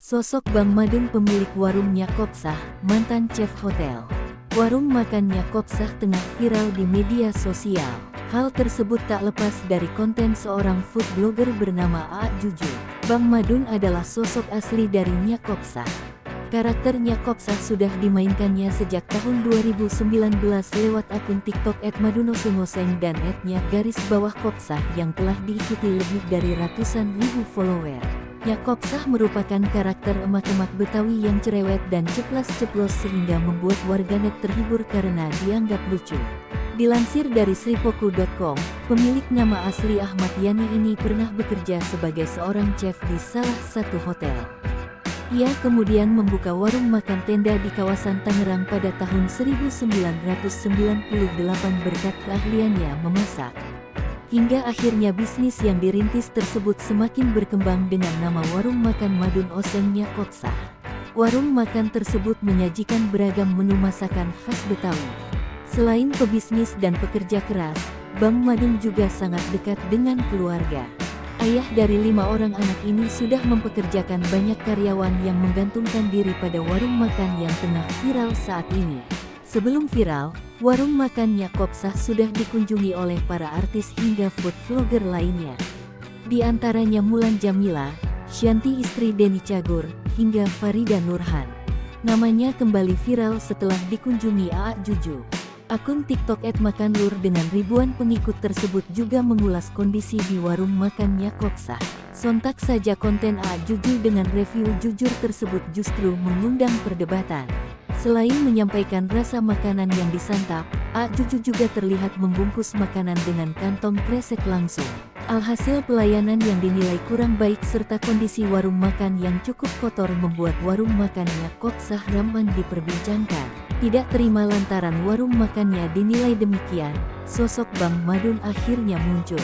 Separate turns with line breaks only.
Sosok Bang Madun pemilik warung Nyakopsah, mantan chef hotel. Warung makan Nyakopsah tengah viral di media sosial. Hal tersebut tak lepas dari konten seorang food blogger bernama A Juju. Bang Madun adalah sosok asli dari Nyakopsah. Karakter Nyakopsah sudah dimainkannya sejak tahun 2019 lewat akun TikTok @madunosengoseng dan @nya_kopsah yang telah diikuti lebih dari ratusan ribu follower. Nyakopsah merupakan karakter emak-emak Betawi yang cerewet dan ceplas-ceplos sehingga membuat warganet terhibur karena dianggap lucu. Dilansir dari sripoku.com, pemilik nama asli Ahmad Yani ini pernah bekerja sebagai seorang chef di salah satu hotel. Ia kemudian membuka warung makan tenda di kawasan Tangerang pada tahun 1998 berkat keahliannya memasak. Hingga akhirnya bisnis yang dirintis tersebut semakin berkembang dengan nama Warung Makan Madun Oseng Nyakopsah. Warung makan tersebut menyajikan beragam menu masakan khas Betawi. Selain pebisnis dan pekerja keras, Bang Madun juga sangat dekat dengan keluarga. Ayah dari 5 orang anak ini sudah mempekerjakan banyak karyawan yang menggantungkan diri pada warung makan yang tengah viral saat ini. Sebelum viral, warung makan Nyakopsah sudah dikunjungi oleh para artis hingga food vlogger lainnya. Di antaranya Mulan Jamila, Shanti istri Denny Cagur, hingga Farida Nurhan. Namanya kembali viral setelah dikunjungi A Juju. Akun TikTok @makanlur dengan ribuan pengikut tersebut juga mengulas kondisi di warung makan Nyakopsah. Sontak saja konten A Juju dengan review jujur tersebut justru mengundang perdebatan. Selain menyampaikan rasa makanan yang disantap, A Juju juga terlihat membungkus makanan dengan kantong kresek langsung. Alhasil pelayanan yang dinilai kurang baik serta kondisi warung makan yang cukup kotor membuat warung makan Nyakopsah ramai diperbincangkan. Tidak terima lantaran warung makannya dinilai demikian, sosok Bang Madun akhirnya muncul.